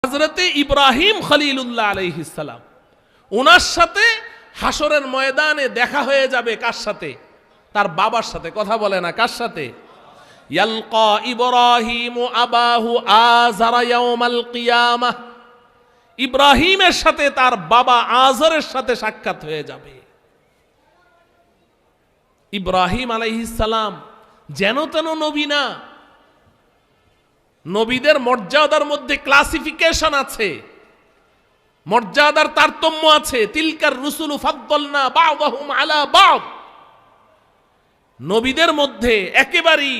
হযরতে ইব্রাহিম খলিলুল্লাহ আলাইহিস সালাম, ওনার সাথে হাসরের ময়দানে দেখা হয়ে যাবে কার সাথে? তার বাবার সাথে। কথা বলে না, কার সাথে? ইয়ালকা ইব্রাহিমু আবাহু আযরা ইয়াউমাল কিয়ামাহ, ইব্রাহিমের সাথে তার বাবা আযরের সাথে সাক্ষাৎ হয়ে যাবে। ইব্রাহিম আলাইহিস সালাম যেন তেন নবী না, নবীদের মর্যাদার মধ্যে ক্লাসিফিকেশন আছে, মর্যাদার তারতম্য আছে। তিলকার রুসুলু ফাদ্দালনা বা'দাহুম আলা বা'দ, নবীদের মধ্যে একেবারেই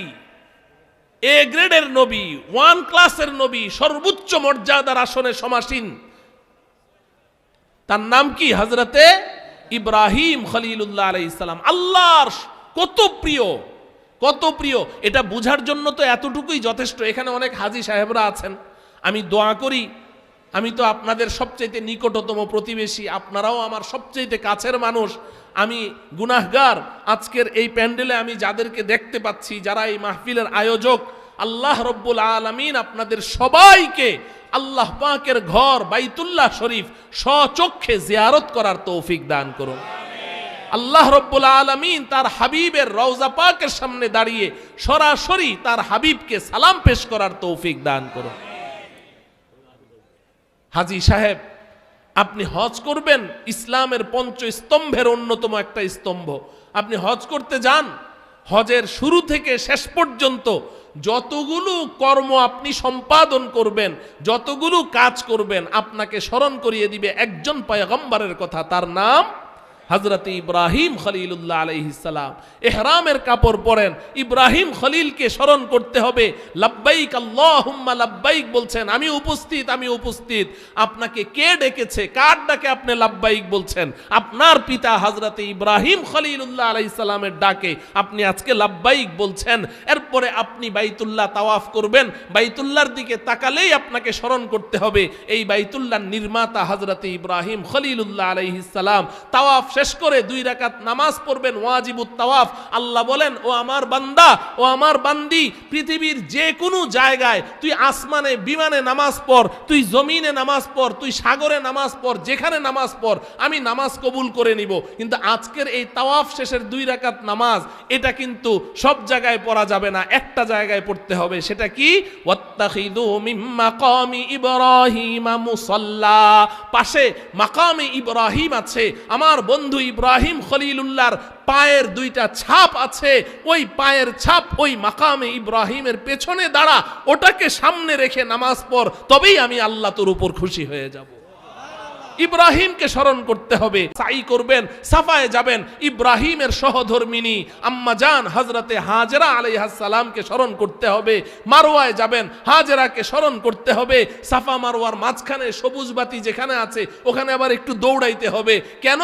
এ গ্রেডের নবী, ওয়ান ক্লাসের নবী, সর্বোচ্চ মর্যাদার আসনে সমাসীন, তার নাম কি? হযরতে ইব্রাহিম খলিলুল্লাহ আলাইহিস সালাম। আল্লাহর কত প্রিয়, কত প্রিয়, এটা বুঝার জন্য তো এতটুকুই যথেষ্ট। এখানে অনেক হাজী সাহেবরা আছেন, আমি দোয়া করি, আমি তো আপনাদের সবচাইতে নিকটতম প্রতিবেশী, আপনারাও আমার সবচাইতে কাছের মানুষ। আমি গুনাহগার, আজকের এই প্যান্ডেলে আমি যাদেরকে দেখতে পাচ্ছি, যারা এই মাহফিলের আয়োজক, আল্লাহ রব্বুল আলামিন আপনাদের সবাইকে আল্লাহ পাকের ঘর বাইতুল্লাহ শরীফ স্বচক্ষে জিয়ারত করার তৌফিক দান করুন। আল্লাহ রব্বুল আলামিন তার হাবিবের রওজা পাকের সামনে দাঁড়িয়ে সরাসরি তার হাবিবকে সালাম পেশ করার তৌফিক দান করুন। হাজী সাহেব, আপনি হজ করবেন, ইসলামের পঞ্চস্তম্ভের অন্যতম একটা স্তম্ভ। আপনি হজ করতে যান, হজের শুরু থেকে শেষ পর্যন্ত যতগুলো কর্ম আপনি সম্পাদন করবেন, যতগুলো কাজ করবেন, আপনাকে স্মরণ করিয়ে দিবে একজন পয়গম্বরের কথা, তার নাম হযরতে ইব্রাহিম খলিলুল্লাহ আলাইহিস সালাম। ইহরামের কাপড় পরেন, ইব্রাহিম খলিলকে স্মরণ করতে হবে। লাব্বাইক আল্লাহুম্মা লাব্বাইক বলছেন, আমি উপস্থিত, আমি উপস্থিত। আপনাকে কে ডেকেছে? কার ডাকে আপনি লাব্বাইক বলছেন? আপনার পিতা হযরতে ইব্রাহিম খলিলুল্লাহ আলাইহিস সালামের ডাকে আপনি আজকে লাব্বাইক বলছেন। এরপরে আপনি বাইতুল্লাহ তাওয়াফ করবেন, বাইতুল্লাহর দিকে তাকালেই আপনাকে স্মরণ করতে হবে এই বাইতুল্লাহর নির্মাতা হযরতে ইব্রাহিম খলিলুল্লাহ আলাইহিস সালাম। তাওয়াফ শেষ করে 2 রাকাত নামাজ পড়বেন, ওয়াজিবুত তাওয়াফ। আল্লাহ বলেন, ও আমার বান্দা, ও আমার বান্দি, পৃথিবীর যে কোনো জায়গায় তুই আসমানে বিমানে নামাজ পড়, তুই জমিনে নামাজ পড়, তুই সাগরে নামাজ পড়, যেখানে নামাজ পড়, আমি নামাজ কবুল করে নিব। কিন্তু আজকের এই তাওয়াফ শেষের 2 রাকাত নামাজ, এটা কিন্তু সব জায়গায় পড়া যাবে না, একটা জায়গায় পড়তে হবে। সেটা কি? ওয়াত্তাখিযু মিন মাকামি ইব্রাহিম মুসাল্লা, পাশে মাকামে ইব্রাহিম আছে, আমার বন্ধু ইব্রাহিম খলিলুল্লাহর পায়ের 2টা ছাপ আছে, ওই পায়ের ছাপ ওই মাকামে ইব্রাহিমের পেছনে দাঁড়া, ওটাকে সামনে রেখে নামাজ পড়, তবেই আমি আল্লাহ তোর উপর খুশি হয়ে যাব। ইব্রাহিমকে স্মরণ করতে হবে। সাই করবেন, সাফায়ে যাবেন, ইব্রাহিমের সহধর্মিনী আম্মা জান হযরতে হাজেরা আলাইহিস সালামকে স্মরণ করতে হবে। মারওয়ায় যাবেন, হাজেরাকে স্মরণ করতে হবে। সাফা মারওয়ার মাঝখানে সবুজ বাতি যেখানে আছে, ওখানে আবার একটু দৌড়াইতে হবে। কেন?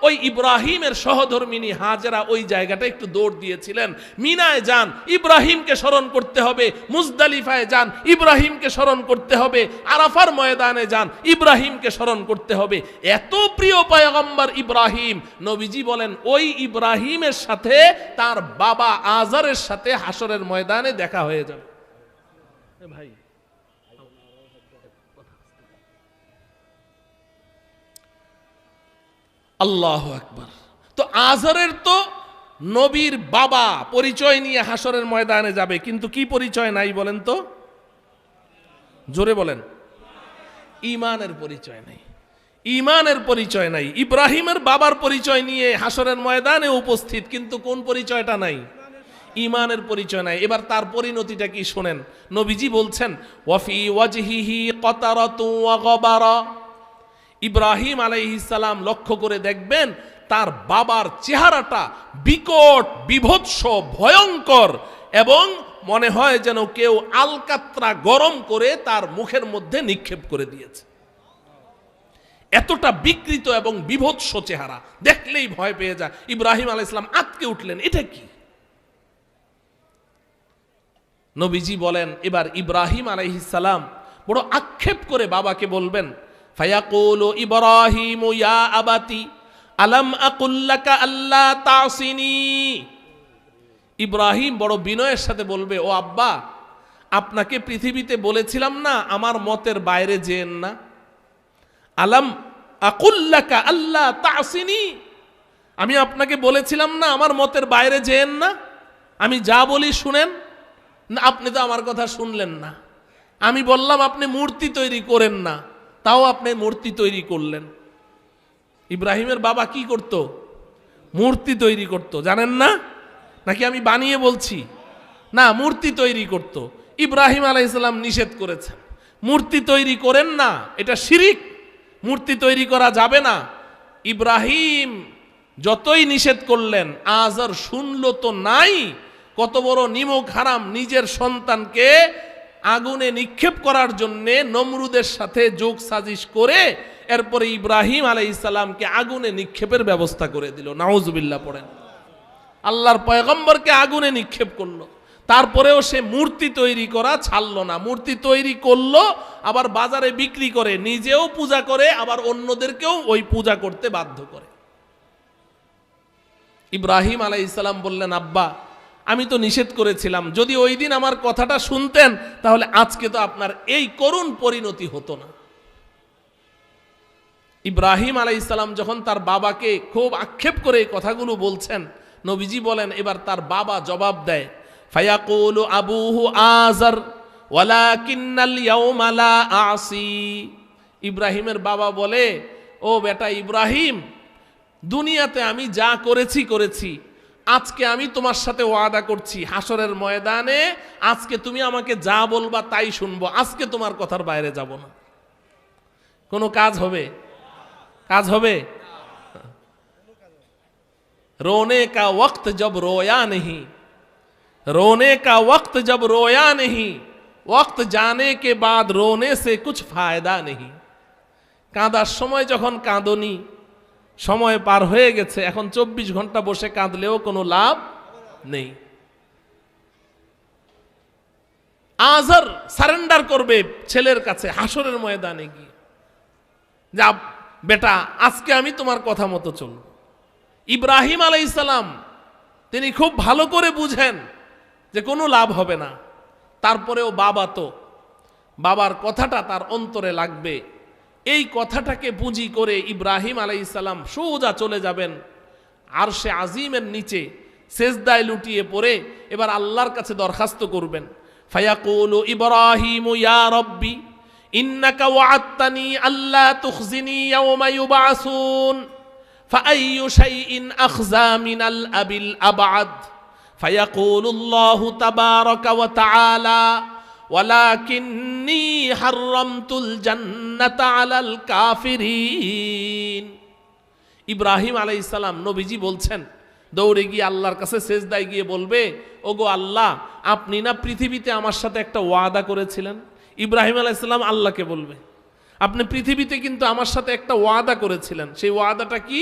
ওই ইব্রাহিমের সহধর্মিনী হাজেরা ওই জায়গাটা একটু দৌড় দিয়েছিলেন। মিনায় যান, ইব্রাহিমকে স্মরণ করতে হবে। মুজদালিফায় যান, ইব্রাহিমকে স্মরণ করতে হবে। আরাফার ময়দানে যান, ইব্রাহিমকে স্মরণ করতে হবে। এত প্রিয় পয়গম্বর ইব্রাহিম, নবীজি বলেন ওই ইব্রাহিমের সাথে তার বাবা আযরের সাথে হাসরের ময়দানে দেখা হয়ে যাবে। ভাই, আল্লাহু আকবার। তো আযরের তো নবীর বাবা পরিচয় নিয়ে হাসরের ময়দানে যাবে, কিন্তু কি পরিচয় নাই বলেন তো? জোরে বলেন। ঈমানের পরিচয় নাই, ঈমানের পরিচয় নাই। ইব্রাহিমের বাবার পরিচয় নিয়ে হাসরের ময়দানে উপস্থিত, কিন্তু কোন পরিচয়টা নাই? ঈমানের পরিচয় নাই। এবার তার পরিণতিটা কি শুনেন। নবীজি বলছেন, ওয়াফি ওয়াজহিহি কতারাতু ওয়া গাবারা, ইব্রাহিম আলাইহিস সালাম লক্ষ্য করে দেখবেন তার বাবার চেহারাটা বিকট, বিভৎস, ভয়ঙ্কর, এবং মনে হয় যেন কেউ আলকাত্রা গরম করে তার মুখের মধ্যে নিক্ষেপ করে দিয়েছে। এতটা বিকৃত এবং বিভৎস চেহারা, দেখলেই ভয় পেয়ে যায়। ইব্রাহিম আলাইহিস সালাম আঁতকে উঠলেন, এটা কি? নবীজি বলেন, এবার ইব্রাহিম আলাইহিস সালাম বড় আক্ষেপ করে বাবাকে বলবেন, ফায়াকুলু ইব্রাহিমু ইয়া আবাতি আলাম আকুল লাকা আল্লা তাসিনি। ইব্রাহিম বড় বিনয়ের সাথে বলবে, ও আব্বা, আপনাকে পৃথিবীতে বলেছিলাম না আমার মতের বাইরে যেন না? আলাম আকুল্লাকা আল্লাহ তাসিনি, আমি আপনাকে বলেছিলাম না আমার মতের বাইরে যেন না? আমি যা বলি শুনেন না, আপনি তো আমার কথা শুনলেন না। আমি বললাম আপনি মূর্তি তৈরি করেন না, তাও আপনি মূর্তি তৈরি করলেন। ইব্রাহিমের বাবা কি করত? মূর্তি তৈরি করত, জানেন না? নাকি আমি বানিয়ে বলছি? না, মূর্তি তৈরি করত। ইব্রাহিম আলাইহিস সালাম নিষেধ করেছেন মূর্তি তৈরি করেন না, এটা শিরিক, মূর্তি তৈরি করা যাবে না। ইব্রাহিম যতই নিষেধ করলেন, আজার শুনলো তো নাই। কত বড় নিমক হারাম, নিজের সন্তানকে আগুনে নিক্ষেপ করার জন্য নমরুদের সাথে যোগ সাজিশ করে এরপরে ইব্রাহিম আলাইহিস সালামকে আগুনে নিক্ষেপের ব্যবস্থা করে দিল। নাউজুবিল্লাহ পড়েন। আল্লাহর পয়গম্বরকে আগুনে নিক্ষেপ করলো, তারপরেও সে মূর্তি তৈরি করা ছাড়লো না। মূর্তি তৈরি করলো, আবার বাজারে বিক্রি করে, নিজেও পূজা করে, আবার অন্যদেরকেও ওই পূজা করতে বাধ্য করে। ইব্রাহিম আলাইহিস সালাম বললেন, আব্বা আমি তো নিষেধ করেছিলাম, যদি ওই দিন আমার কথাটা শুনতেন তাহলে আজকে তো আপনার এই করুণ পরিণতি হতো না। ইব্রাহিম আলাইহিস সালাম যখন তার বাবাকে খুব আক্ষেপ করে এই কথাগুলো বলছেন, নবীজি বলেন এবার তার বাবা জবাব দেয়, ফায়াকুলু আবুহু আজার ওয়ালাকিন্নাল ইয়াউমা লা আসি। ইব্রাহিমের বাবা বলে, ও বেটা ইব্রাহিম, দুনিয়াতে আমি যা করেছি, আজকে আমি তোমার সাথে ওয়াদা করছি হাসরের ময়দানে আজকে তুমি আমাকে যা বলবা তাই শুনবো, আজকে তোমার কথার বাইরে যাব না। কোনো কাজ হবে? কাজ হবে? रोने का वक्त जब रोया नहीं, रोने का वक्त जब रोया नहीं, वक्त जाने के बाद रोने से कुछ फायदा नहीं। কাঁদার সময় যখন কাঁদনি, সময় পার হয়ে গেছে, এখন 24 ঘন্টা বসে কাঁদলেও কোনো লাভ নেই। আজার সারেন্ডার করবে ছেলের কাছে হাসরের ময়দানে গিয়ে, যা বেটা আজকে আমি তোমার কথা মতো চলব। ইব্রাহিম আলাইহিস সালাম তিনি খুব ভালো করে বুঝেন যে কোনো লাভ হবে না, তারপরেও বাবা তো, বাবার কথাটা তার অন্তরে লাগবে। এই কথাটাকে পুঁজি করে ইব্রাহিম আলাইহিস সালাম সোজা চলে যাবেন আরশে আজিমের নিচে, সেজদায় লুটিয়ে পড়ে এবার আল্লাহর কাছে দরখাস্ত করবেন। ফায়াকুলু ইব্রাহিমু ইয়া রব্বি ইন্নাকা ওয়া'আদতানি আল্লা তুখজিনি ইয়াওমা ইউবআসুন ফাআইয়ু শাইইন আখযা মিনাল আবিল আবআদ। ফায়াকুলু আল্লাহু তাবারাকা ওয়া তাআলা ওয়ালাকিন্নী হাররামতুল জান্নাতা আলাল কাফিরিন। ইব্রাহিম আলাইহিস সালাম নবীজি বলছেন, দৌড়ে গিয়ে আল্লাহর কাছে সেজদায় গিয়ে বলবে, ওগো আল্লাহ, আপনি না পৃথিবীতে আমার সাথে একটা ওয়াদা করেছিলেন। ইব্রাহিম আলাইহিস সালাম আল্লাহকে বলবে, আপনি পৃথিবীতে কিন্তু আমার সাথে একটা ওয়াদা করেছিলেন, সেই ওয়াদাটা কি?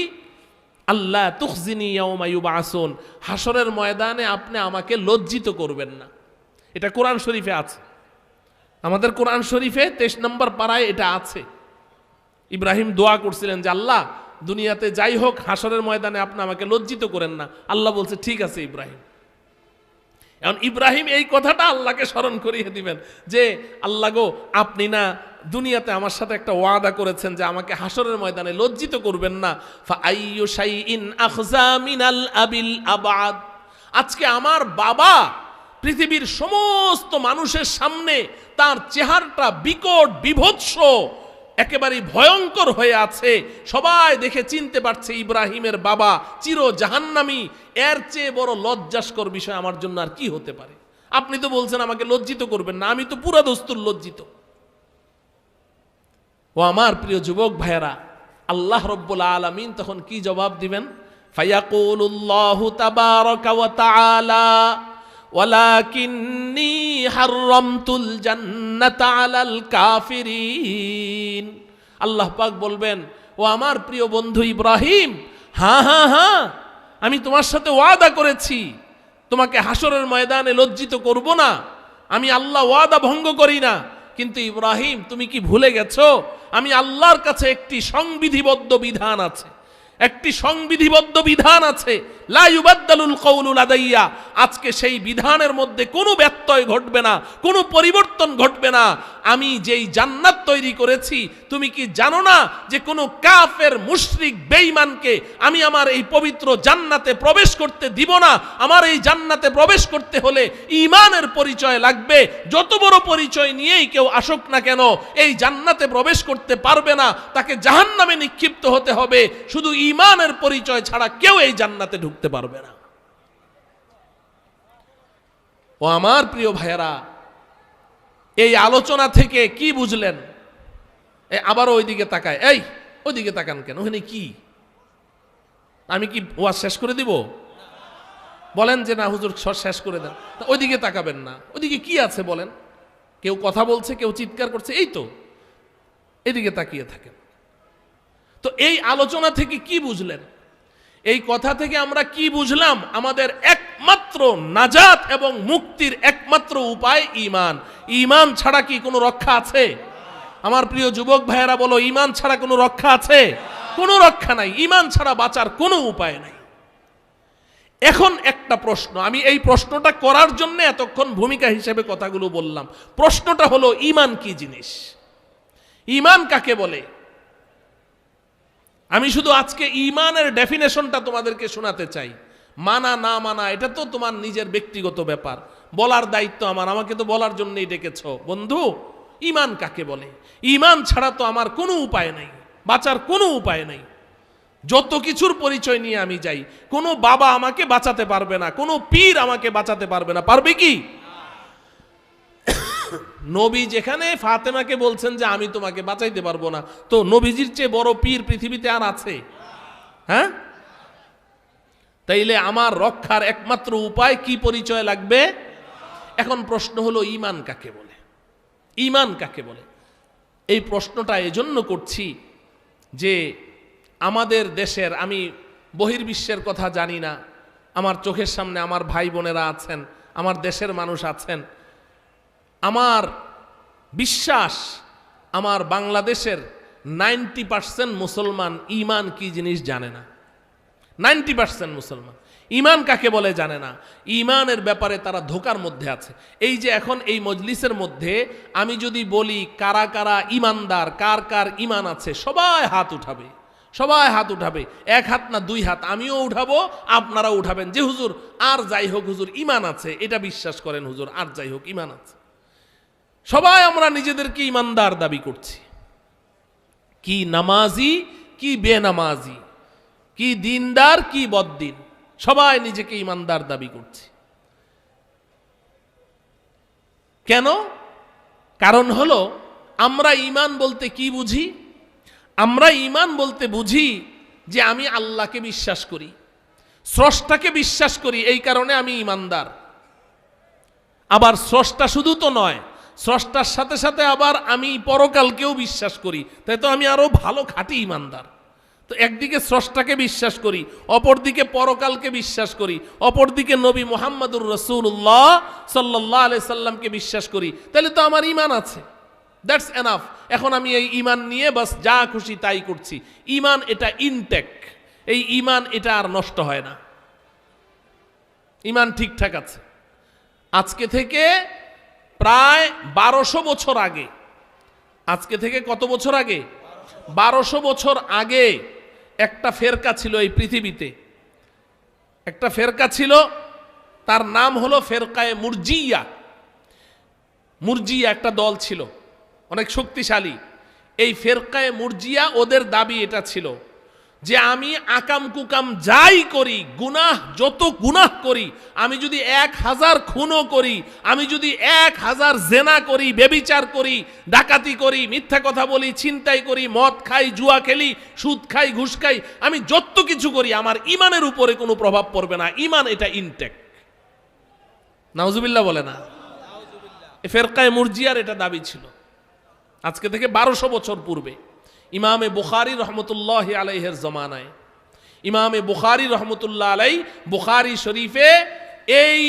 আল্লাহ তুখজিনি ইয়াওমা ইউবআসুন, হাসরের ময়দানে আপনি আমাকে লজ্জিত করবেন না। এটা কোরআন শরীফে আছে, আমাদের কোরআন শরীফে 23 নম্বর পারায় এটা আছে। ইব্রাহিম দোয়া করছিলেন যে আল্লাহ দুনিয়াতে যাই হোক হাসরের ময়দানে আপনি আমাকে লজ্জিত করেন না। আল্লাহ বলছে ঠিক আছে ইব্রাহিম। এখন ইব্রাহিম এই কথাটা আল্লাহকে স্মরণ করিয়ে দিবেন যে আল্লাহ গো, আপনি না দুনিয়াতে আমার সাথে একটা ওয়াদা করেছেন যে আমাকে হাসরের ময়দানে লজ্জিত করবেন না। ফাআইয়ু শাইইন আখযা মিনাল আবিল আবআদ, আজকে আমার বাবা পৃথিবীর সমস্ত মানুষের সামনে তার চেহারাটা বিকট বিভৎস একেবারে ভয়ঙ্কর হয়ে আছে, সবাই দেখে চিনতে পারছে ইব্রাহিমের বাবা চির জাহান্নামী। এর চেয়ে বড় লজ্জাস্কর বিষয় আমার জন্য আর কি হতে পারে? আপনি তো বলছেন আমাকে লজ্জিত করবেন না, আমি তো পুরা দস্তুর লজ্জিত। ও আমার প্রিয় যুবক ভাইয়েরা, আল্লাহ রব্বুল আলামিন তখন কি জবাব দিবেন? ফায়াকুলুল্লাহু তাবারাকা ওয়া তাআলা ওয়ালাকিন্নী হাররামতুল জান্নাতা আলাল কাফিরিন। আল্লাহ পাক বলবেন, ও আমার প্রিয় বন্ধু ইব্রাহিম, হ্যাঁ, আমি তোমার সাথে ওয়াদা করেছি তোমাকে হাসরের ময়দানে লজ্জিত করব না, আমি আল্লাহ ওয়াদা ভঙ্গ করি না। কিন্তু ইব্রাহিম তুমি কি ভুলে গেছো, আমি আল্লাহর কাছে একটি সংবিধিবদ্ধ বিধান আছে, একটি সংবিধিবদ্ধ বিধান আছে, লা ইউবাদদালুল কওলু লাদাইয়া, আজকে সেই বিধানের মধ্যে কোনো ব্যত্যয় ঘটবে না, কোনো পরিবর্তন ঘটবে না। আমি যেই জান্নাত তৈরি করেছি, তুমি কি জানো না যে কোনো কাফের মুশরিক বেঈমানকে আমি আমার এই পবিত্র জান্নাতে প্রবেশ করতে দিব না। আমার এই জান্নাতে প্রবেশ করতে হলে ঈমানের পরিচয় লাগবে। যত বড় পরিচয় নিয়েই কেউ আসুক না কেন, এই জান্নাতে প্রবেশ করতে পারবে না, তাকে জাহান্নামে নিক্ষিপ্ত হতে হবে। শুধু ঈমানের পরিচয় ছাড়া কেউ এই জান্নাতে ঢুকতে পারবে না। ও আমার প্রিয় ভাইয়েরা, এই আলোচনা থেকে কি বুঝলেন? আবারও ওইদিকে তাকায়, এই ওইদিকে তাকান কেন? ওখানে কি? আমি কি ওয়াজ শেষ করে দিব? বলেন যে না হুজুর শেষ করে দেন। ওইদিকে তাকাবেন না, ওইদিকে কি আছে বলেন? কেউ কথা বলছে, কেউ চিৎকার করছে, এই তো এদিকে তাকিয়ে থাকেন। তো এই আলোচনা থেকে কি বুঝলেন? এই কথা থেকে আমরা কি বুঝলাম? আমাদের একমাত্র নাজাত এবং মুক্তির একমাত্র উপায় ঈমান। ঈমান ছাড়া কি কোনো রক্ষা আছে? আমার প্রিয় যুবক ভাইয়েরা বলো, ঈমান ছাড়া কোনো রক্ষা আছে? কোনো রক্ষা নাই। ঈমান ছাড়া বাঁচার কোনো উপায় নাই। এখন একটা প্রশ্ন, আমি এই প্রশ্নটা করার জন্য এতক্ষণ ভূমিকা হিসেবে কথাগুলো বললাম। প্রশ্নটা হলো, ঈমান কি জিনিস? ঈমান কাকে বলে? আমি শুধু আজকে ঈমানের ডেফিনেশনটা তোমাদেরকে শোনাতে চাই। মানা না মানা এটা তো তোমার নিজের ব্যক্তিগত ব্যাপার, বলার দায়িত্ব আমার, আমাকে তো বলার জন্যই ডেকেছো। বন্ধু, ঈমান কাকে বলে? ঈমান ছাড়া তো আমার কোনো উপায় নাই, বাঁচার কোনো উপায় নাই। যত কিছুর পরিচয় নিয়ে আমি যাই, কোনো বাবা আমাকে বাঁচাতে পারবে না, কোনো পীর আমাকে বাঁচাতে পারবে না। পারবে কি? নবী যেখানে ফাতেমাকে বলছেন যে আমি তোমাকে বাঁচাইতে পারবো না, তো নবীজির চেয়ে বড় পীর পৃথিবীতে আর আছে? হ্যাঁ? তাইলে আমার রক্ষার একমাত্র উপায় কি পরিচয় লাগবে? এখন প্রশ্ন হলো, ঈমান কাকে বলে? ঈমান কাকে বলে? এই প্রশ্নটা এজন্য করছি যে আমাদের দেশের, আমি বহির্বিশ্বের কথা জানি না, আমার চোখের সামনে আমার ভাই বোনেরা আছেন, আমার দেশের মানুষ আছেন। আমার বিশ্বাস, আমার বাংলাদেশের 90% মুসলমান ঈমান কি জিনিস জানে না। 90% মুসলমান ঈমান কাকে বলে জানে না। ঈমানের ব্যাপারে তারা ধোঁকার মধ্যে আছে। এই যে এখন এই মজলিসের মধ্যে আমি যদি বলি কারা কারা ঈমানদার, কার কার ঈমান আছে, সবাই হাত উঠাবে, সবাই হাত উঠাবে। এক হাত না দুই হাত, আমিও উঠাবো, আপনারাও উঠাবেন যে হুজুর আর যাই হোক হুজুর ঈমান আছে, এটা বিশ্বাস করেন হুজুর, আর যাই হোক ঈমান আছে। সবাই আমরা নিজেদেরকে ঈমানদার দাবি করছি। কি নামাজি, কি বেনামাজি, কি দিনদার, কি বদ্দিন, সবাই নিজেকে ঈমানদার দাবি করছি। কেন? কারণ হলো, আমরা ঈমান বলতে কি বুঝি? আমরা ঈমান বলতে বুঝি যে আমি আল্লাহকে বিশ্বাস করি, স্রষ্টাকে বিশ্বাস করি, এই কারণে আমি ঈমানদার। আবার স্রষ্টা শুধু তো নয়, স্রষ্টার সাথে সাথে আবার আমি পরকালকেও বিশ্বাস করি, তাই তো আমি আরো ভালো খাঁটি ঈমানদার। তো একদিকে স্রষ্টাকে বিশ্বাস করি, অপরদিকে পরকালকে বিশ্বাস করি, অপরদিকে নবী মুহাম্মদুর রাসূলুল্লাহ সাল্লাল্লাহু আলাইহি সাল্লামকে বিশ্বাস করি, তাহলে তো আমার ঈমান আছে। That's enough. এখন আমি এই ঈমান নিয়ে বাস যা খুশি তাই করছি। ঈমান এটা ইনটেক, এই ঈমান এটা আর নষ্ট হয় না, ঈমান ঠিকঠাক আছে। আজকে থেকে প্রায় 1200 বছর আগে, আজকে থেকে কত বছর আগে? 1200 বছর আগে একটা ফেরকা ছিল এই পৃথিবীতে, একটা ফেরকা ছিল, তার নাম হলো ফেরকায়ে মুরজিয়া। মুরজিয়া একটা দল ছিল, অনেক শক্তিশালী। এই ফেরকায়ে মুরজিয়া, ওদের দাবি এটা ছিল যে আমি আকাম কুকাম যাই করি, গুনাহ যত গুনাহ করি, আমি যদি 1000 খুনও করি, আমি যদি 1000 জেনা করি, বেবিচার করি, ডাকাতি করি, মিথ্যা কথা বলি, ছিনতাই করি, মদ খাই, জুয়া খেলি, সুদ খাই, ঘুষ খাই, আমি যত কিছু করি, আমার ঈমানের উপরে কোনো প্রভাব পড়বে না। ঈমান এটা ইনটেক। নাউজুবিল্লাহ বলে না? ফেরকায়ে মুরজিয়ার এটা দাবি ছিল আজকে থেকে 1200 বছর পূর্বে। ইমামে বুখারী রহমতুল্লাহ আলাইহির জমানায়, ইমামে বুখারী রহমতুল্লাহ আলাই বুখারী শরীফে এই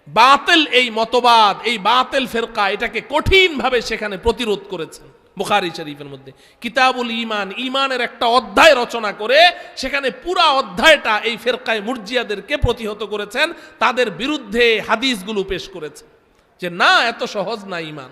বাতিল, এই মতবাদ, এই বাতিল ফেরকা, এটাকে কঠিনভাবে সেখানে প্রতিরোধ করেছেন বুখারী শরীফের মধ্যে কিতাবুল ঈমান, ঈমানের একটা অধ্যায় রচনা করে সেখানে পুরা অধ্যায়টা এই ফিরকায়ে মুরজিয়াদেরকে প্রতিহত করেছেন, তাদের বিরুদ্ধে হাদিসগুলো পেশ করেছেন যে না, এত সহজ না ঈমান।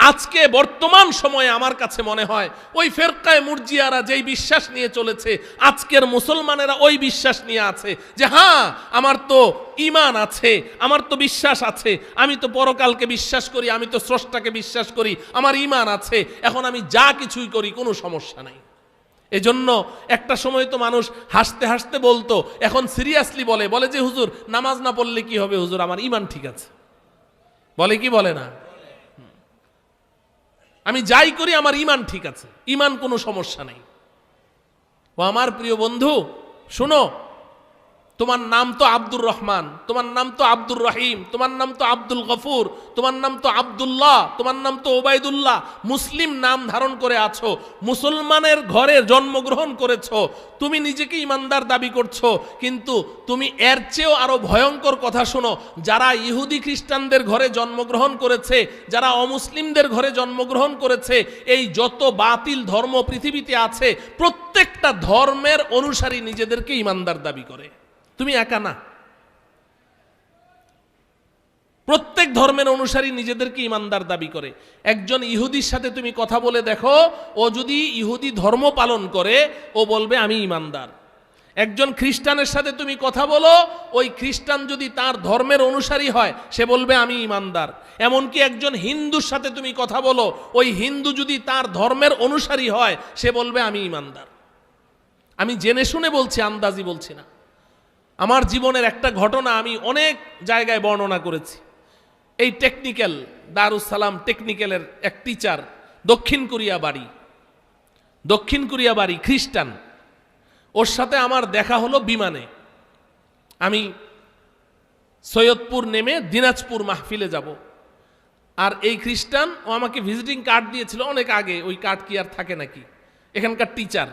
আজকে বর্তমান সময়ে আমার কাছে মনে হয় ওই ফিরকায়ে মুরজিয়ারা যেই বিশ্বাস নিয়ে চলেছে, আজকের মুসলমানেরা ওই বিশ্বাস নিয়ে আছে যে হ্যাঁ, আমার তো ঈমান আছে, আমার তো বিশ্বাস আছে, আমি তো পরকালকে বিশ্বাস করি, আমি তো স্রষ্টাকে বিশ্বাস করি, আমার ঈমান আছে, এখন আমি যা কিছুই করি কোনো সমস্যা নাই। এজন্য একটা সময় তো মানুষ হাসতে হাসতে বলতো, এখন সিরিয়াসলি বলে যে হুজুর নামাজ না পড়লে কি হবে হুজুর, আমার ঈমান ঠিক আছে। বলে কি বলে না? আমি যাই করি আমার ঈমান ঠিক আছে, ঈমান কোনো সমস্যা নেই। ও আমার প্রিয় বন্ধু, শোনো, তোমার নাম তো আব্দুর রহমান, তোমার নাম তো আব্দুর রহিম, তোমার নাম তো আব্দুল গফুর, তোমার নাম তো আব্দুল্লাহ, তোমার নাম তো ওবায়দুল্লাহ, মুসলিম নাম ধারণ করে আছো, মুসলমানের ঘরে জন্মগ্রহণ করেছো, তুমি নিজেকে ইমানদার দাবি করছো, কিন্তু তুমি এর চেয়েও আরো ভয়ঙ্কর কথা শোনো, যারা ইহুদি খ্রিস্টানদের ঘরে জন্মগ্রহণ করেছে, যারা অমুসলিমদের ঘরে জন্মগ্রহণ করেছে, এই যত বাতিল ধর্ম পৃথিবীতে আছে প্রত্যেকটা ধর্মের অনুসারী নিজেদেরকে ইমানদার দাবি করে। তুমি একা না, প্রত্যেক ধর্মের অনুসারী নিজেদেরকে ইমানদার দাবি করে। একজন ইহুদির সাথে তুমি কথা বলে দেখো, ও যদি ইহুদি ধর্ম পালন করে ও বলবে আমি ইমানদার। একজন খ্রিস্টানের সাথে তুমি কথা বলো, ওই খ্রিস্টান যদি তার ধর্মের অনুসারী হয় সে বলবে আমি ইমানদার। এমনকি একজন হিন্দুর সাথে তুমি কথা বলো, ওই হিন্দু যদি তার ধর্মের অনুসারী হয় সে বলবে আমি ইমানদার। আমি জেনে শুনে বলছি, আন্দাজি বলছি না। আমার জীবনের একটা ঘটনা আমি অনেক জায়গায় বর্ণনা করেছি। এই টেকনিক্যাল দারুস সালাম টেকনিক্যালের এক টিচার, দক্ষিণ কোরিয়া বাড়ি, খ্রিস্টান। ওর সাথে আমার দেখা হলো বিমানে। আমি সৈয়দপুর নেমে দিনাজপুর মাহফিলে যাব, আর এই খ্রিস্টান ও আমাকে ভিজিটিং কার্ড দিয়েছিল অনেক আগে, ওই কার্ড কি আর থাকে নাকি। এখানকার টিচার,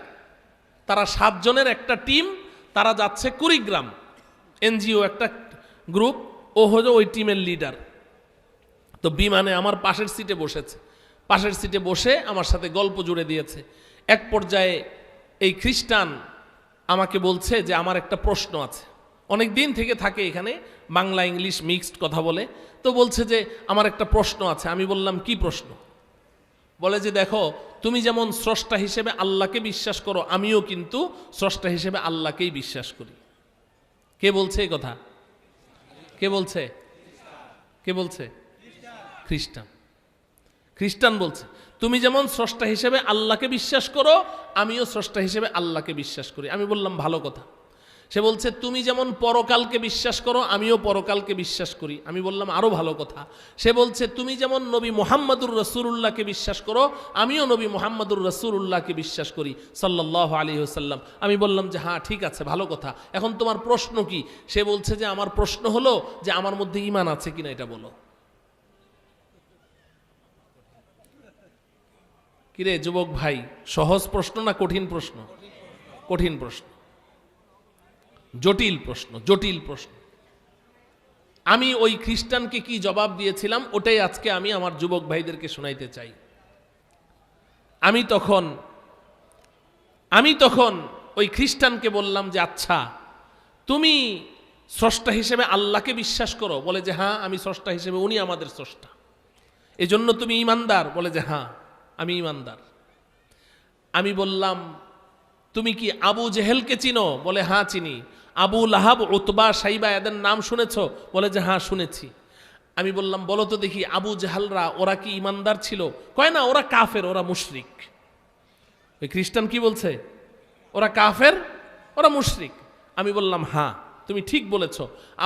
তারা 7 জনের একটা টিম, তারা যাচ্ছে কুড়িগ্রাম, এনজিও একটা গ্রুপ, ও হলো ওই টিমের লিডার। তো বিমানে আমার পাশের সিটে বসেছে, পাশের সিটে বসে আমার সাথে গল্প জুড়ে দিয়েছে। এক পর্যায়ে এই খ্রিস্টান আমাকে বলছে যে আমার একটা প্রশ্ন আছে, অনেক দিন থেকে থাকে এখানে, বাংলা ইংলিশ মিক্সড কথা বলে। তো বলছে যে আমার একটা প্রশ্ন আছে। আমি বললাম কি প্রশ্ন? বলে যে দেখো, তুমি যেমন স্রষ্টা হিসেবে আল্লাহকে বিশ্বাস করো, আমিও কিন্তু স্রষ্টা হিসেবে আল্লাহকেই বিশ্বাস করি। কে বলছে এই কথা? কে বলছে? খ্রিস্টান বলছে তুমি যেমন স্রষ্টা হিসেবে আল্লাহকে বিশ্বাস করো, আমিও স্রষ্টা হিসেবে আল্লাহকে বিশ্বাস করি। আমি বললাম ভালো কথা। সে বলছে তুমি যেমন পরকালকে বিশ্বাস করো, আমিও পরকালকে বিশ্বাস করি। আমি বললাম আরো ভালো কথা। সে বলছে তুমি যেমন নবী মুহাম্মদুর রাসূলুল্লাহকে বিশ্বাস করো, আমিও নবী মুহাম্মদুর রাসূলুল্লাহকে বিশ্বাস করি সাল্লাল্লাহু আলাইহি ওয়াসাল্লাম। আমি বললাম যে হ্যাঁ ঠিক আছে, ভালো কথা, এখন তোমার প্রশ্ন কি? সে বলছে যে আমার প্রশ্ন হলো যে আমার মধ্যে ঈমান আছে কিনা এটা বলো। কিরে যুবক ভাই, সহজ প্রশ্ন না কঠিন প্রশ্ন? কঠিন প্রশ্ন, জটিল প্রশ্ন। আমি ওই খ্রিস্টানকে কি জবাব দিয়েছিলাম ওটাই আজকে আমি আমার যুবক ভাইদেরকে শোনাইতে চাই। আমি তখন ওই খ্রিস্টানকে বললাম যে আচ্ছা, তুমি স্রষ্টা হিসেবে আল্লাহকে বিশ্বাস করো? বলে যে হ্যাঁ, আমি স্রষ্টা হিসেবে, উনি আমাদের স্রষ্টা, এজন্য তুমি ঈমানদার? বলে যে হ্যাঁ আমি ঈমানদার। আমি বললাম তুমি কি আবু জেহেলকে চিনো? বলে হ্যাঁ চিনি। আবু লাহাব, উতবা, সাইবা এদের নাম শুনেছ? বলে যে হ্যাঁ শুনেছি। আমি বললাম বলো তো দেখি, আবু জেহালরা ওরা কি ঈমানদার ছিল? কয় না, ওরা কাফের, ওরা মুশরিক। ওই খ্রিস্টান কি বলছে? ওরা কাফের, ওরা মুশরিক। আমি বললাম হ্যাঁ তুমি ঠিক বলেছ,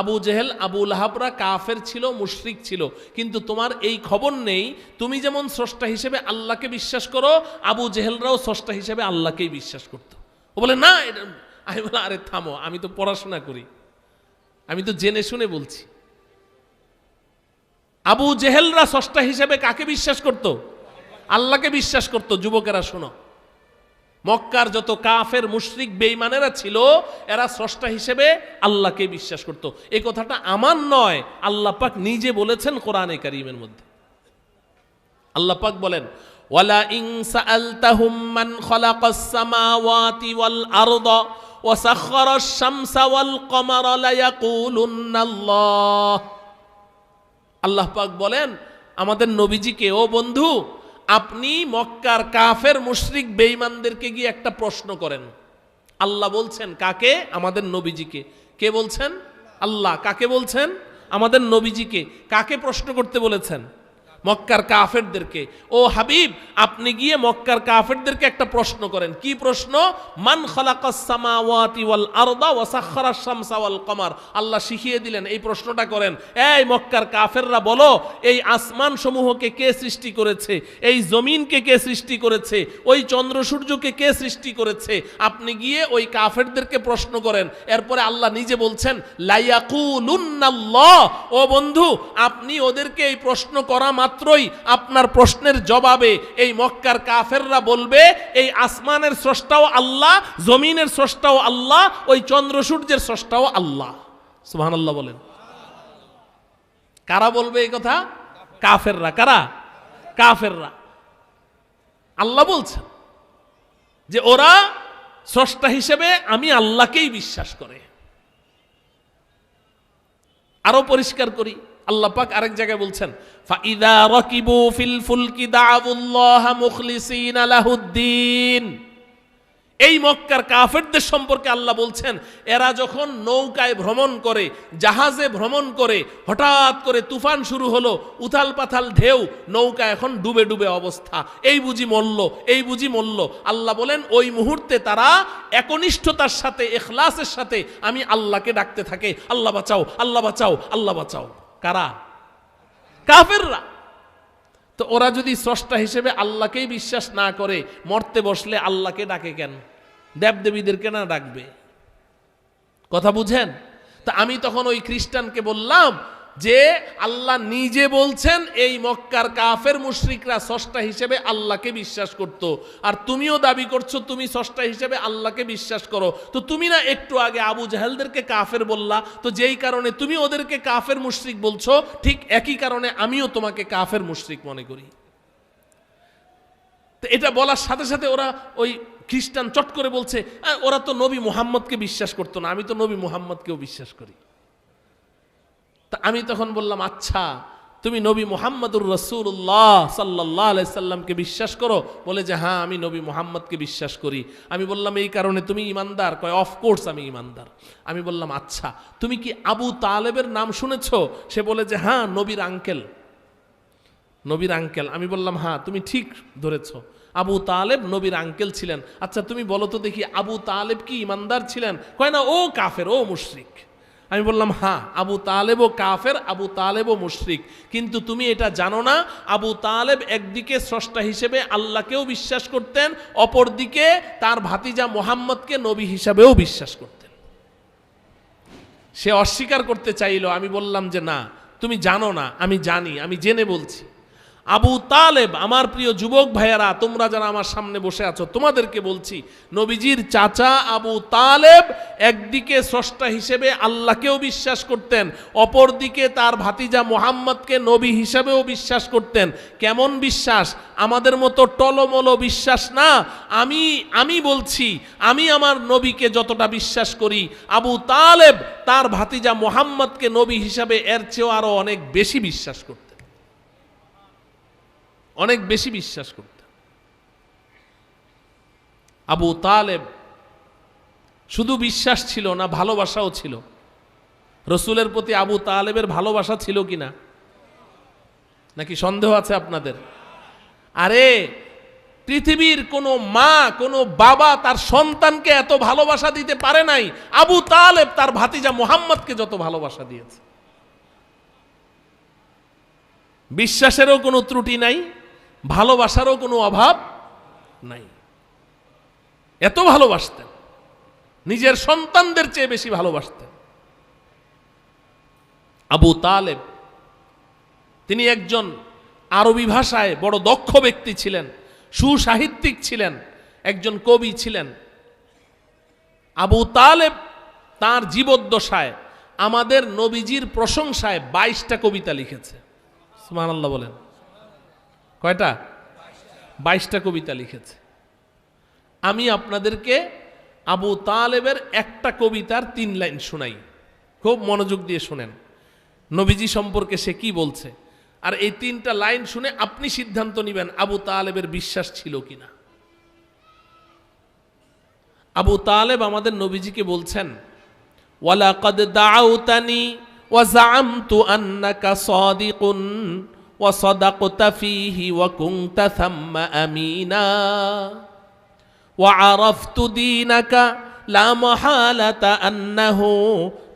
আবু জেহেল, আবু লাহাবরা কাফের ছিল, মুশরিক ছিল, কিন্তু তোমার এই খবর নেই তুমি যেমন স্রষ্টা হিসেবে আল্লাহকে বিশ্বাস করো, আবু জেহেলরাও স্রষ্টা হিসেবে আল্লাহকেই বিশ্বাস করতো। ও বলে না এটা। আমি বললাম আরে থামো, আমি তো পড়াশোনা করি, আমি তো জেনে শুনে বলছি। আবু জেহেলরা স্রষ্টা হিসেবে কাকে বিশ্বাস করত? আল্লাহকে বিশ্বাস করত। যুবকেরা শোনো, মক্কার যত কাফের মুশরিক বেঈমানেরা ছিল এরা স্রষ্টা হিসেবে আল্লাহকে বিশ্বাস করত। এই কথাটা আমার নয়, আল্লাহ পাক নিজে বলেছেন কোরআনে কারীমের মধ্যে। আল্লাহ পাক বলেন, ওয়ালা ইন সাআলতাহুম মান খালাকাস সামাওয়াতি ওয়াল আরদা ওয়া সাখখারাশ শামসা ওয়াল কমারা লায়াকুলুন্নাল্লাহ। আল্লাহ পাক বলেন আমাদের নবীজিকে, ও বন্ধু, আপনি মক্কার কাফের মুশরিক বেঈমানদেরকে গিয়ে একটা প্রশ্ন করেন। আল্লাহ বলছেন কাকে? আমাদের নবীজিকে। কে বলছেন? আল্লাহ। কাকে বলছেন? আমাদের নবীজিকে। কাকে প্রশ্ন করতে বলেছেন? মক্কার কাফেরদেরকে। ও হাবিব, আপনি গিয়ে মক্কার কাফেরদেরকে একটা প্রশ্ন করেন। কি প্রশ্ন? মান খালাকাস সামাওয়াতি ওয়াল আরদা ওয়া সাখখারাশ শামসা ওয়াল কমার। আল্লাহ শিখিয়ে দিলেন এই প্রশ্নটা করেন। এই মক্কার কাফেররা বলো, এই আসমান সমূহকে কে সৃষ্টি করেছে? এই জমিনকে কে সৃষ্টি করেছে? ওই চন্দ্র সূর্যকে কে সৃষ্টি করেছে? আপনি গিয়ে ওই কাফেরদেরকে প্রশ্ন করেন। এরপরে আল্লাহ নিজে বলছেন লায়াকুলুন্নাল্লাহ। ও বন্ধু, আপনি ওদেরকে এই প্রশ্ন করা মাত্রই আপনার প্রশ্নের জবাবে এই মক্কার কাফেররা বলবে এই আসমানের স্রষ্টাও আল্লাহ, জমিনের স্রষ্টাও আল্লাহ, ওই চন্দ্র সূর্যের স্রষ্টাও আল্লাহ। সুবহানাল্লাহ বলেন। কারা বলবে এই কথা? কাফেররা। কারা? কাফেররা। আল্লাহ বলছেন যে ওরা স্রষ্টা হিসেবে আমি আল্লাহকেই বিশ্বাস করে। আরো পরিষ্কার করি, আল্লাহ পাক আরেক জায়গায় বলছেন ফাইদা রাকিবু ফিল ফুলকি দাউল্লাহ মুখলিসিনা লাহুদ্দিন। এই মক্কার কাফেরদের সম্পর্কে আল্লাহ বলছেন এরা যখন নৌকায় ভ্রমণ করে, জাহাজে ভ্রমণ করে, হঠাৎ করে তুফান শুরু হলো, উথাল পাথাল ঢেউ, নৌকা এখন ডুবে ডুবে অবস্থা, এই বুঝি মরল, এই বুঝি মরল। আল্লাহ বলেন ওই মুহূর্তে তারা একনিষ্ঠতার সাথে, ইখলাসের সাথে আমি আল্লাহকে ডাকতে থাকে, আল্লাহ বাঁচাও, আল্লাহ বাঁচাও, আল্লাহ বাঁচাও। কারা? কাফেররা। তো ওরা যদি স্রষ্টা হিসেবে আল্লাহকেই বিশ্বাস না করে, মরতে বসলে আল্লাহকে ডাকে কেন? দেবদেবীদেরকে না ডাকবে? কথা বুঝেন? তা আমি তখন ওই খ্রিস্টানকে বললাম যে আল্লাহ নিজে বলছেন এই মক্কার কাফের মুশরিকরা স্রষ্টা হিসেবে আল্লাহকে বিশ্বাস করত, আর তুমিও দাবি করছো তুমি স্রষ্টা হিসেবে আল্লাহকে বিশ্বাস করো। তো তুমি না একটু আগে আবু জাহেলদেরকে কাফের বললা, তো যেই কারণে তুমি ওদেরকে কাফের মুশরিক বলছো, ঠিক একই কারণে আমিও তোমাকে কাফের মুশরিক মনে করি। তো এটা বলার সাথে সাথে ওরা, ওই খ্রিস্টান চট করে বলছে ওরা তো নবী মুহাম্মদকে বিশ্বাস করতো না, আমি তো নবী মুহাম্মদকেও বিশ্বাস করি। তা আমি তখন বললাম আচ্ছা তুমি নবী মুহাম্মদুর রাসূলুল্লাহ সাল্লাল্লাহু আলাইহি সাল্লামকে বিশ্বাস করো? বলে যে হ্যাঁ আমি নবী মুহাম্মদকে বিশ্বাস করি। আমি বললাম এই কারণে তুমি ঈমানদার? কয় অফকোর্স আমি ঈমানদার। আমি বললাম আচ্ছা তুমি কি আবু তালেবের নাম শুনেছো? সে বলে যে হ্যাঁ নবীর আঙ্কেল, নবীর আঙ্কেল। আমি বললাম হ্যাঁ তুমি ঠিক ধরেছ, আবু তালেব নবীর আঙ্কেল ছিলেন। আচ্ছা তুমি বলো তো দেখি আবু তালেব কি ঈমানদার ছিলেন? কয় না ও কাফের, ও মুশরিক। আমি বললাম হ্যাঁ আবু তালেবও কাফের, আবু তালেবও মুশরিক, কিন্তু তুমি এটা জানো না আবু তালেব একদিকে স্রষ্টা হিসেবে আল্লাহকেও বিশ্বাস করতেন, অপরদিকে তার ভাতিজা মুহাম্মদকে নবী হিসাবেও বিশ্বাস করতেন। সে অস্বীকার করতে চাইল। আমি বললাম যে না তুমি জানো না, আমি জানি, আমি জেনে বলছি। আবু তালেব, আমার প্রিয় যুবক ভাইয়েরা, তোমরা যারা আমার সামনে বসে আছো তোমাদেরকে বলছি, নবীজির চাচা আবু তালেব একদিকে স্রষ্টা হিসেবে আল্লাহকেও বিশ্বাস করতেন, অপরদিকে তার ভাতিজা মুহাম্মদকে নবী হিসাবেও বিশ্বাস করতেন। কেমন বিশ্বাস? আমাদের মতো টলমলো বিশ্বাস না। আমি বলছি আমি আমার নবীকে যতটা বিশ্বাস করি, আবু তালেব তার ভাতিজা মুহাম্মদকে নবী হিসাবে এর চেয়েও আরো অনেক বেশি বিশ্বাস করতেন, অনেক বেশি বিশ্বাস করতেন। আবু তালেব শুধু বিশ্বাস ছিল না, ভালোবাসাও ছিল। রসুলের প্রতি আবু তালেবের ভালোবাসা ছিল কিনা, নাকি সন্দেহ আছে আপনাদের? আরে পৃথিবীর কোনো মা, কোনো বাবা তার সন্তানকে এত ভালোবাসা দিতে পারে নাই আবু তালেব তার ভাতিজা মুহাম্মদকে যত ভালোবাসা দিয়েছে। বিশ্বাসেরও কোনো ত্রুটি নাই, ভালোবাসারও কোনো অভাব নাই। এত ভালোবাসতেন, নিজের সন্তানদের চেয়ে বেশি ভালোবাসতেন। আবু তালেব তিনি একজন আরবি ভাষায় বড় দক্ষ ব্যক্তি ছিলেন, সুসাহিত্যিক ছিলেন, একজন কবি ছিলেন। আবু তালেব তার জীবদ্দশায় আমাদের নবীজির প্রশংসায় 22টা কবিতা লিখেছে। সুবহানাল্লাহ বলেন। কয়টা? 22টা কবিতা লিখেছে। আমি আপনাদেরকে আবু তালেবের একটা কবিতার 3 লাইন শোনাই, খুব মনোযোগ দিয়ে শুনেন নবীজি সম্পর্কে সে কি বলছে। আর এই 3টা লাইন শুনে আপনি সিদ্ধান্ত নেবেন আবু তালেবের বিশ্বাস ছিল কিনা। আবু তালেব আমাদের নবীজিকে বলছেন, ওয়ালাকাদ দাআউতানি ওয়া যাআমতু আন্নাকা সাদিকুন ওয়া সাদাকতা ফীহি ওয়া কুনতা থাম্মা আমিনা ওয়া আরাফতু দীনাকা লা মাহালাতা আন্নাহু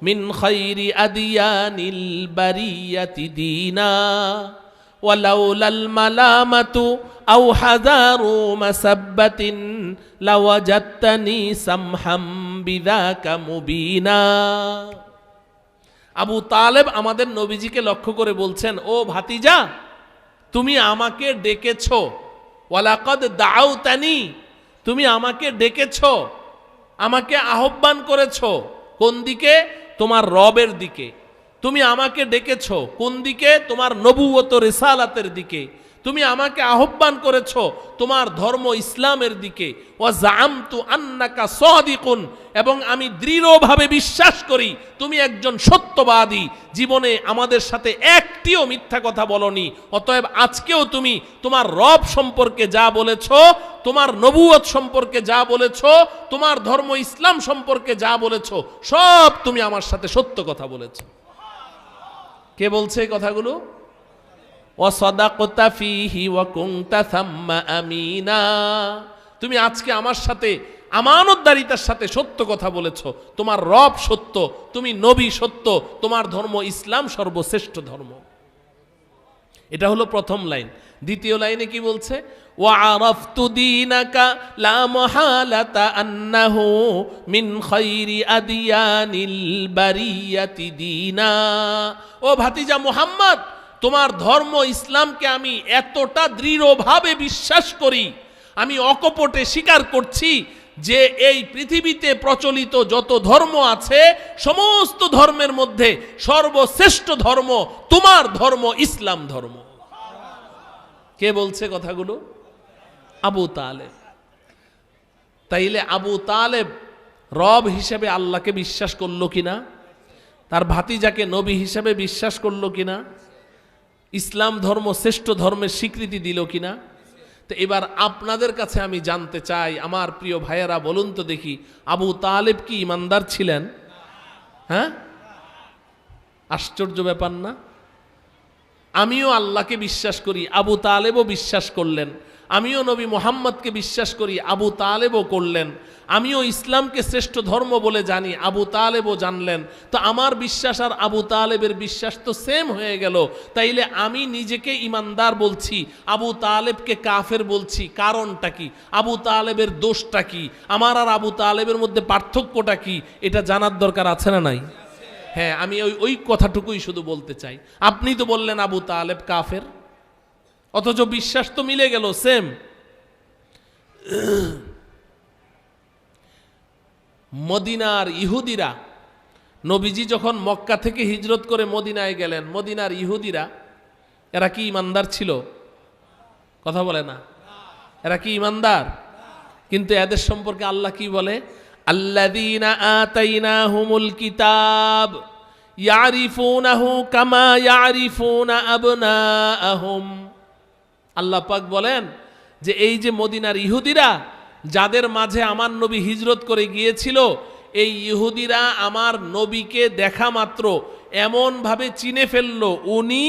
মিন খায়রি আদিয়ানিল বারিয়াতি দীনা ওয়া লাউলাল মালামাতু আও হাযারু মাসাব্বাতিন লাওয়াজাদতানি সামহাম বিযাকা মুবিনা। আবু তালেব আমাদের নবীজিকে লক্ষ্য করে বলছেন, ও ভাতিজা, তুমি আমাকে ডেকেছো, ওয়ালাকাদ দাআউতানি, তুমি আমাকে ডেকেছো, আমাকে আহ্বান করেছো। কোন দিকে? তোমার রবের দিকে। তুমি আমাকে ডেকেছো কোন দিকে? তোমার নবুয়ত রিসালাতের দিকে। তুমি আমাকে আহ্বান করেছো তোমার ধর্ম ইসলামের দিকে। ওয়া যাআমতু আন্নাকা সাদিকুন, এবং আমি দৃঢ়ভাবে বিশ্বাস করি তুমি একজন সত্যবাদী। জীবনে আমাদের সাথে একটিও মিথ্যা কথা বলনি। অতএব আজকেও তুমি তোমার রব সম্পর্কে যা বলেছো, তোমার নবুয়ত সম্পর্কে যা বলেছো, তোমার ধর্ম ইসলাম সম্পর্কে যা বলেছো, সব তুমি আমার সাথে সত্য কথা বলেছো। কে বলছে এই কথাগুলো? ওয়া সাদাকতা ফীহি ওয়া কুনতা থাম্মা আমিনা, তুমি আজকে আমার সাথে আমানতদারিতার সাথে সত্য কথা বলেছো। তোমার রব সত্য, তুমি নবী সত্য, তোমার ধর্ম ইসলাম সর্বশ্রেষ্ঠ ধর্ম। এটা হলো প্রথম লাইন। দ্বিতীয় লাইনে কি বলছে? ওয়া আরাফতু দীনাকা লা মাহালাতা আন্নাহু মিন খায়রি আদিয়ানিল বারিয়াতি দীনা। ও ভাতিজা মুহাম্মদ, তোমার ধর্ম ইসলামকে আমি এতটা দৃঢ়ভাবে বিশ্বাস করি, আমি অকপটে স্বীকার করছি যে এই পৃথিবীতে প্রচলিত যত ধর্ম আছে সমস্ত ধর্মের মধ্যে সর্বশ্রেষ্ঠ ধর্ম তোমার ধর্ম, ইসলাম ধর্ম। কে বলছে কথাগুলো? আবু তালেব। তাইলে আবু তালেব রব হিসেবে আল্লাহকে বিশ্বাস করলো কিনা? তার ভাতিজাকে নবী হিসেবে বিশ্বাস করলো কিনা? ইসলাম ধর্ম শ্রেষ্ঠ ধর্মের স্বীকৃতি দিল কিনা? তো এবার আপনাদের কাছে আমি জানতে চাই, আমার প্রিয় ভাইয়েরা, বলুন তো দেখি, আবু তালেব কি ইমানদার ছিলেন? হ্যাঁ, আশ্চর্য ব্যাপার না? আমিও আল্লাহকে বিশ্বাস করি, আবু তালেবও বিশ্বাস করলেন। আমিও নবী মুহাম্মদকে বিশ্বাস করি, আবু তালেবও করলেন। আমিও ইসলামকে শ্রেষ্ঠ ধর্ম বলে জানি, আবু তালেবও জানলেন। তো আমার বিশ্বাস আর আবু তালেবের বিশ্বাস তো সেম হয়ে গেল। তাইলে আমি নিজেকে ইমানদার বলছি, আবু তালেবকে কাফের বলছি। কারণটা কি? আবু তালেবের দোষটা কি? আমার আর আবু তালেবের মধ্যে পার্থক্যটা কি? এটা জানার দরকার আছে না নাই? হ্যাঁ, আমি ওই কথাটুকুই শুধু বলতে চাই। আপনি তো বললেন আবু তালেব কাফের, অথচ বিশ্বাস তো মিলে গেল, সেম। মদিনার ইহুদিরা, নবীজি যখন মক্কা থেকে হিজরত করে মদিনায় গেলেন, মদিনার ইহুদিরা এরা কি ইমানদার ছিল? কথা বলে না, এরা কি ইমানদার? কিন্তু এদের সম্পর্কে আল্লাহ কি বলে? আল্লাযীনা আতাইনাহুমুল কিতাব ইয়ারিফুনাহু কামা ইয়ারিফুনা আবনাআহুম। আল্লাহ পাক বলেন যে এই যে মদিনার ইহুদিরা, যাদের মাঝে আমার নবী হিজরত করে গিয়েছিল, এই ইহুদিরা আমার নবীকে দেখা মাত্র এমনভাবে চিনে ফেললো, উনি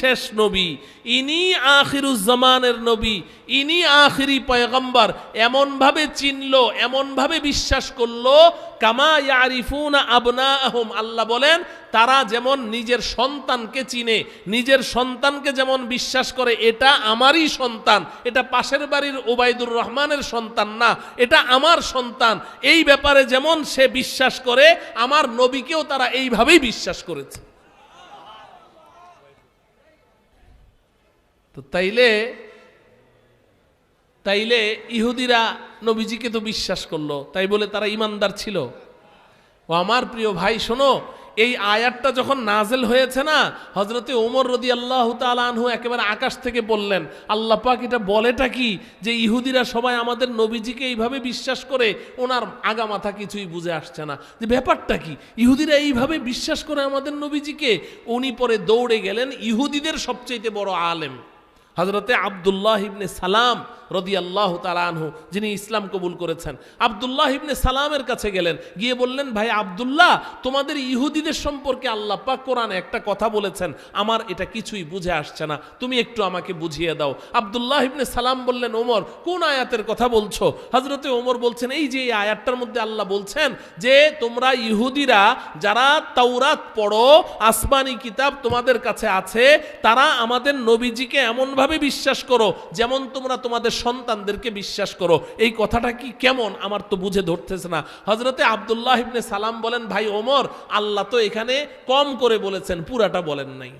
শেষ নবী, ইনি আখিরুজ্জামানের নবী, ইনি আখিরি পয়গম্বর, এমনভাবে চিনলো, এমনভাবে বিশ্বাস করলো, কামা ইয়ারিফুনা আবনাআহুম। আল্লাহ বলেন তারা যেমন নিজের সন্তানকে চিনে, নিজের সন্তানকে যেমন বিশ্বাস করে এটা আমারই সন্তান, এটা পাশের বাড়ির ওবায়দুর রহমানের সন্তান না, এটা আমার সন্তান, এই ব্যাপারে যেমন সে বিশ্বাস করে, আমার নবীকেও তারা এইভাবেই বিশ্বাস করেছে। তো তাইলে ইহুদিরা নবীজিকে তো বিশ্বাস করলো, তাই বলে তারা ইমানদার ছিল? ও আমার প্রিয় ভাই শোনো, এই আয়াতটা যখন নাজেল হয়েছে না, হযরতে ওমর রাদিয়াল্লাহু তাআলা আনহু একেবারে আকাশ থেকে বললেন, আল্লাহ পাক এটা বলেটা কি যে ইহুদিরা সবাই আমাদের নবীজিকে এইভাবে বিশ্বাস করে, ওনার আগামাথা কিছুই বুঝে আসছে না যে ব্যাপারটা কি, ইহুদিরা এইভাবে বিশ্বাস করে আমাদের নবীজিকে। উনি পরে দৌড়ে গেলেন ইহুদিদের সবচেয়ে বড় আলেম হযরতে আব্দুল্লাহ ইবনে সালাম রাদিয়াল্লাহু তাআলা আনহু, যিনি ইসলাম কবুল করেছেন। আব্দুল্লাহ ইবনে সালামের কাছে গেলেন, গিয়ে বললেন, ভাই আব্দুল্লাহ, তোমাদের ইহুদিদের সম্পর্কে আল্লাহ পাক কোরআনে একটা কথা বলেছেন, আমার এটা কিছুই বুঝে আসছে না, তুমি একটু আমাকে বুঝিয়ে দাও। আব্দুল্লাহ ইবনে সালাম বললেন, ওমর কোন আয়াতের কথা বলছো? হযরতে ওমর বলছেন, এই যে এই আয়াতটার মধ্যে আল্লাহ বলছেন যে তোমরা ইহুদিরা যারা তাওরাত পড়ো, আসমানি কিতাব তোমাদের কাছে আছে, তারা আমাদের নবীজিকে এমনভাবে বিশ্বাস করো যেমন তোমরা তোমাদের সন্তানদেরকে বিশ্বাস করো। এই কথাটা কি কেমন, আমার তো বুঝে ধরতেছে না। হযরতে আব্দুল্লাহ ইবনে সালাম বলেন, ভাই ওমর, আল্লাহ তো এখানে কম করে বলেছেন, পুরাটা বলেন নাই,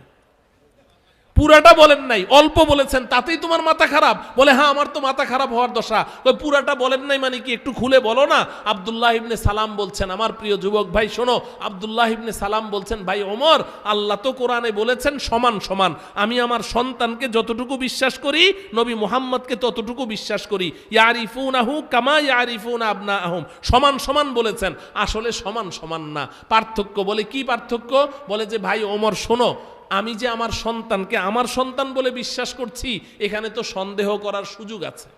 পুরাটা বলেন নাই, অল্প বলেছেন, তাতেই তোমার মাথা খারাপ? বলে, হ্যাঁ আমার তো মাথা খারাপ হওয়ার দশা। পুরাটা বলেন নাই মানে কি, একটু খুলে বলো না। আব্দুল্লাহ ইবনে সালাম বলছেন, আমার প্রিয় যুবক ভাই শোনো, আব্দুল্লাহ ইবনে সালাম বলছেন, ভাই ওমর, আল্লাহ তো কোরআনে বলেছেন সমান সমান, আমি আমার সন্তানকে যতটুকু বিশ্বাস করি, নবী মুহাম্মদকে ততটুকু বিশ্বাস করি। ইয়ারিফুনাহু কামা ইয়ারিফুনা আবনাআহুম, সমান সমান বলেছেন, আসলে সমান সমান না, পার্থক্য। বলে কি পার্থক্য? বলে যে ভাই ওমর শোনো, আমি যে আমার সন্তানকে আমার সন্তান বলে বিশ্বাস করছি, এখানে তো সন্দেহ করার সুযোগ আছে।